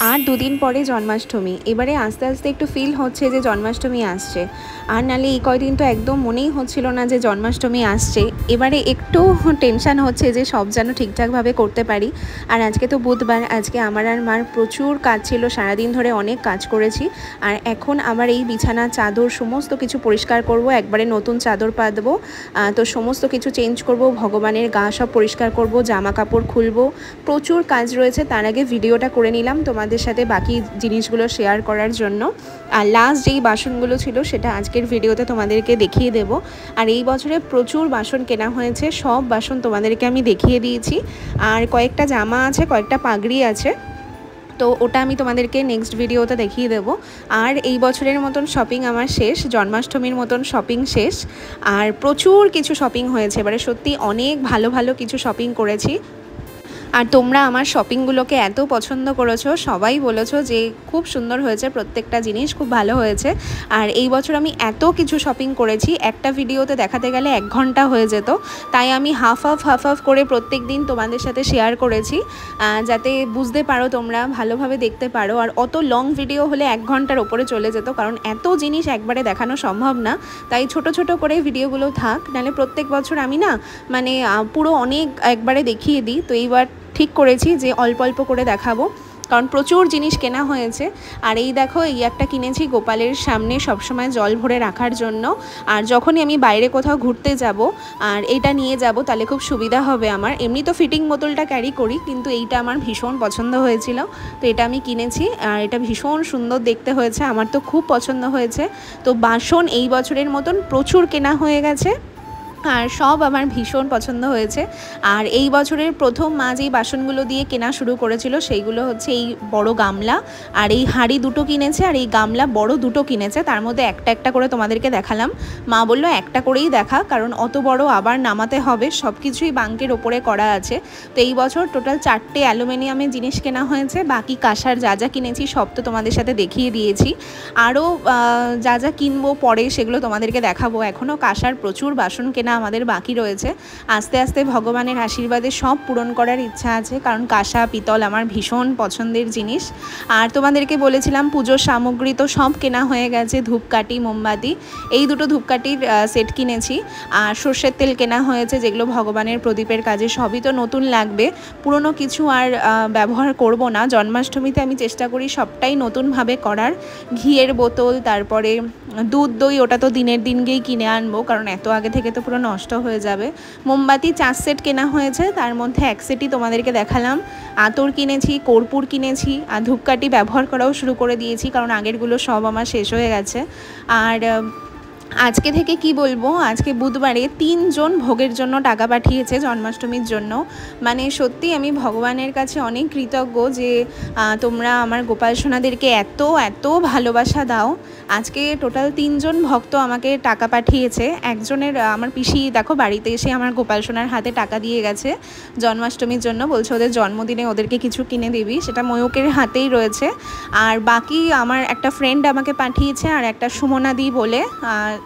আর দুদিন পরে জন্মাষ্টমী। এবারে আস্তে আস্তে একটু ফিল হচ্ছে যে জন্মাষ্টমী আসছে। আর নালে এই কয়দিন তো একদম মনেই হচ্ছিল না যে জন্মাষ্টমী আসছে। এবারে একটু টেনশান হচ্ছে যে সব যেন ঠিকঠাকভাবে করতে পারি। আর আজকে তো বুধবার, আজকে আমার আর মার প্রচুর কাজ ছিল, সারাদিন ধরে অনেক কাজ করেছি। আর এখন আবার এই বিছানা, চাদর সমস্ত কিছু পরিষ্কার করব, একবারে নতুন চাদর পাতবো। তো সমস্ত কিছু চেঞ্জ করব, ভগবানের গা সব পরিষ্কার করব, জামা কাপড় খুলবো, প্রচুর কাজ রয়েছে। তার আগে ভিডিওটা করে নিলাম তোমাদের সাথে বাকি জিনিসগুলো শেয়ার করার জন্য। আর লাস্ট যেই বাসনগুলো ছিল সেটা আজকের ভিডিওতে তোমাদেরকে দেখিয়ে দেব। আর এই বছরে প্রচুর বাসন কেনা হয়েছে, সব বাসন তোমাদেরকে আমি দেখিয়ে দিয়েছি। আর কয়েকটা জামা আছে, কয়েকটা পাগড়ি আছে, তো ওটা আমি তোমাদেরকে নেক্সট ভিডিওতে দেখিয়ে দেবো। আর এই বছরের মতন শপিং আমার শেষ, জন্মাষ্টমীর মতন শপিং শেষ। আর প্রচুর কিছু শপিং হয়েছে, এবারে সত্যি অনেক ভালো ভালো কিছু শপিং করেছি। আর তোমরা আমার শপিংগুলোকে এত পছন্দ করেছো, সবাই বলেছো যে খুব সুন্দর হয়েছে, প্রত্যেকটা জিনিস খুব ভালো হয়েছে। আর এই বছর আমি এত কিছু শপিং করেছি, একটা ভিডিওতে দেখাতে গেলে 1 ঘন্টা হয়ে যেত। তাই আমি হাফ হাফ করে প্রত্যেক দিন তোমাদের সাথে শেয়ার করেছি, যাতে বুঝতে পারো, তোমরা ভালোভাবে দেখতে পারো। আর অত লং ভিডিও হলে 1 ঘন্টার ওপরে চলে যেত, কারণ এত জিনিস একবারে দেখানো সম্ভব না। তাই ছোট ছোট করে ভিডিওগুলো থাক, নাহলে প্রত্যেক বছর আমি না মানে পুরো অনেক একবারে দেখিয়ে দিই। তো এইবার ঠিক করেছি যে অল্প অল্প করে দেখাবো, কারণ প্রচুর জিনিস কেনা হয়েছে। আর এই দেখো, এই একটা কিনেছি গোপালের সামনে সবসময় জল ভরে রাখার জন্য। আর যখনই আমি বাইরে কোথাও ঘুরতে যাব আর এইটা নিয়ে যাব, তাহলে খুব সুবিধা হবে আমার। এমনি তো ফিটিং বোতলটা ক্যারি করি, কিন্তু এইটা আমার ভীষণ পছন্দ হয়েছিল, তো এটা আমি কিনেছি। আর এটা ভীষণ সুন্দর দেখতে হয়েছে, আমার তো খুব পছন্দ হয়েছে। তো বাসন এই বছরের মতন প্রচুর কেনা হয়ে গেছে, আর সব আমার ভীষণ পছন্দ হয়েছে। আর এই বছরের প্রথম মা যেই বাসনগুলো দিয়ে কেনা শুরু করেছিল সেইগুলো হচ্ছে এই বড় গামলা, আর এই হাঁড়ি দুটো কিনেছে, আর এই গামলা বড় দুটো কিনেছে। তার মধ্যে একটা একটা করে তোমাদেরকে দেখালাম। মা বললো একটা করেই দেখা, কারণ অত বড় আবার নামাতে হবে, সব কিছুই বাঙ্কের ওপরে করা আছে। তো এই বছর টোটাল 4টে অ্যালুমিনিয়ামের জিনিস কেনা হয়েছে। বাকি কাঁসার যা যা কিনেছি সব তো তোমাদের সাথে দেখিয়ে দিয়েছি। আরও যা যা কিনবো পরে সেগুলো তোমাদেরকে দেখাবো। এখনও কাঁসার প্রচুর বাসন কেনা আমাদের বাকি রয়েছে। আস্তে আস্তে ভগবানের আশীর্বাদে সব পূরণ করার ইচ্ছা আছে, কারণ কাঁসা পিতল আমার ভীষণ পছন্দের জিনিস। আর তোমাদেরকে বলেছিলাম পুজোর সামগ্রী তো সব কেনা হয়ে গেছে, ধূপকাঠি, মোমবাতি, এই দুটো ধূপকাঠির সেট কিনেছি। আর সর্ষের তেল কেনা হয়েছে, যেগুলো ভগবানের প্রদীপের কাজে। সবই তো নতুন লাগবে, পুরনো কিছু আর ব্যবহার করব না। জন্মাষ্টমীতে আমি চেষ্টা করি সবটাই নতুনভাবে করার। ঘিয়ের বোতল, তারপরে দুধ, দই, ওটা তো দিনের দিন গিয়েই কিনে আনবো, কারণ এত আগে থেকে তো পুরো নষ্ট হয়ে যাবে। মোমবাতি 4 সেট কেনা হয়েছে, তার মধ্যে 1 সেটই তোমাদেরকে দেখালাম। আতর কিনেছি, কর্পূর কিনেছি, আর ধূপকাঠি ব্যবহার করাও শুরু করে দিয়েছি, কারণ আগেরগুলো সব আমার শেষ হয়ে গেছে। আর আজকে থেকে কি বলবো, আজকে বুধবারে 3 জন ভোগের জন্য টাকা পাঠিয়েছে জন্মাষ্টমীর জন্য। মানে সত্যি আমি ভগবানের কাছে অনেক কৃতজ্ঞ যে তোমরা আমার গোপাল সোনাদেরকে এত এত ভালোবাসা দাও। আজকে টোটাল 3 জন ভক্ত আমাকে টাকা পাঠিয়েছে। একজনের আমার পিসি দেখো বাড়িতে এসে আমার গোপাল সোনার হাতে টাকা দিয়ে গেছে জন্মাষ্টমীর জন্য, বলছে ওদের জন্মদিনে ওদেরকে কিছু কিনে দিবি, সেটা ময়ূকের হাতেই রয়েছে। আর বাকি আমার একটা ফ্রেন্ড আমাকে পাঠিয়েছে, আর একটা সুমনাদি বলে,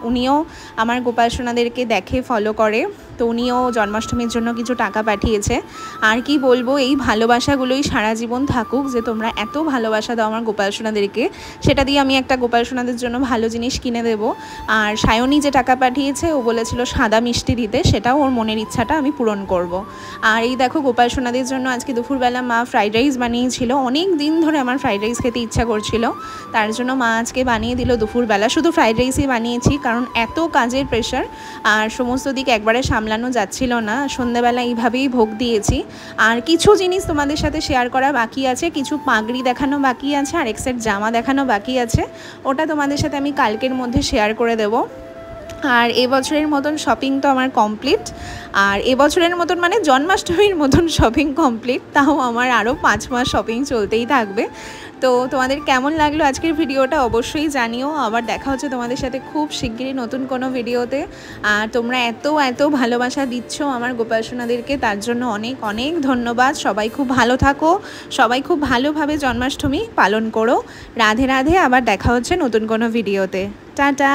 উনিও আমার গোপাল সোনাদেরকে দেখে, ফলো করে, তো উনিও জন্মাষ্টমীর জন্য কিছু টাকা পাঠিয়েছে। আর কি বলবো, এই ভালোবাসাগুলোই সারা জীবন থাকুক, যে তোমরা এত ভালোবাসা দাও আমার গোপাল সোনাদেরকে। সেটা দিয়ে আমি একটা গোপাল সোনাদের জন্য ভালো জিনিস কিনে দেব। আর সায়নী যে টাকা পাঠিয়েছে, ও বলেছিল সাদা মিষ্টি দিতে, সেটাও ওর মনের ইচ্ছাটা আমি পূরণ করব। আর এই দেখো, গোপাল সোনাদের জন্য আজকে দুপুরবেলা মা ফ্রাইড রাইস বানিয়েছিল। অনেক দিন ধরে আমার ফ্রাইড রাইস খেতে ইচ্ছা করছিল, তার জন্য মা আজকে বানিয়ে দিল দুপুরবেলা। শুধু ফ্রাইড রাইসই বানিয়েছি, কারণ এত কাজের প্রেশার আর সমস্ত দিক একবারে সামলানো যাচ্ছিল না। সন্ধ্যাবেলা এইভাবেই ভোগ দিয়েছি। আর কিছু জিনিস তোমাদের সাথে শেয়ার করা বাকি আছে, কিছু পাগড়ি দেখানো বাকি আছে, আর এক সেট জামা দেখানো বাকি আছে। ওটা তোমাদের সাথে আমি কালকের মধ্যে শেয়ার করে দেবো। আর এবছরের মতন শপিং তো আমার কমপ্লিট। আর এবছরের মতন মানে জন্মাষ্টমীর মতন শপিং কমপ্লিট, তাও আমার আরও 5 মাস শপিং চলতেই থাকবে। তো তোমাদের কেমন লাগলো আজকের ভিডিওটা অবশ্যই জানিও। আবার দেখা হচ্ছে তোমাদের সাথে খুব শিগগিরই নতুন কোনো ভিডিওতে। আর তোমরা এত এত ভালোবাসা দিচ্ছ আমার গোপাল সোনাদেরকে, তার জন্য অনেক অনেক ধন্যবাদ। সবাই খুব ভালো থাকো, সবাই খুব ভালোভাবে জন্মাষ্টমী পালন করো। রাধে রাধে। আবার দেখা হচ্ছে নতুন কোনো ভিডিওতে। টাটা।